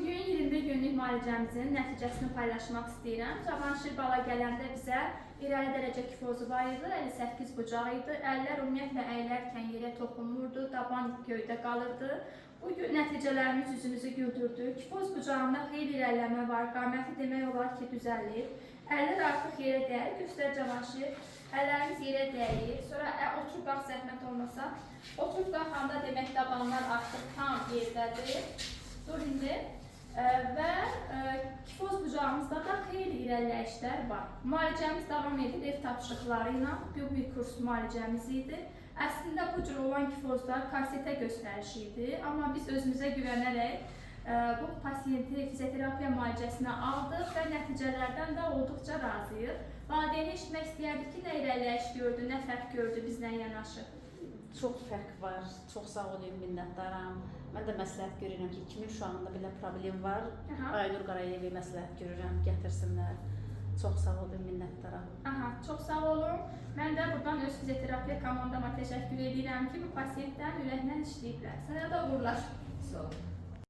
Bugün 21 günlük müalicəmizin nəticəsini paylaşmaq istəyirəm. Cavanşir bala gələndə bizə irəli dərəcə kifozu var idi, 58 bucaq idi. Əllər ümumiyyətlə əylərkən yerə toxunmurdu, daban göydə qalırdı. Bugün nəticələrimiz üzümüzü güldürdü. Kifoz bucağında xeyli irəliləmə var, qaməti demək olar ki, düzəlir. Əllər artıq yerə dəyir, göstər Cavanşir. Əllərimiz yerə dəyir. Sonra oturub qalx zəhmət olmasa. Oturub qalxanda demək dabanlar artıq tam yerdədir. Dur indi və kifoz bucağımızda da xeyli irəliləyişlər var. Müalicəmiz davam edir ev tapşırıqları ilə. Bu bir kurs müalicəmiz idi. Əslində bu cür olan kifozlar korsetə göstərişi idi. Amma biz özümüzə güvənərək bu pasiyenti fizioterapiya müalicəsinə aldıq və nəticələrdən də olduqca razıyıq. Valideyni eşitmək istəyərdik ki, nə irəliləyiş gördü, nə fərq gördü bizlə yanaşı. Çox fərq var, çox sağ olun, minnətdaram. Mən də məsləhət görürəm ki, kimin uşağında belə problem var, Aynur Qarayevi məsləhət görürəm, gətirsinlər. Çox sağ olun, minnətdaram. Çox sağ olun. Mən də buradan öz fizioterapiya komandama təşəkkür edirəm ki, bu pasiyentlərin ürəklə işləyiblər. Sənə də uğurlar. Sağ olun.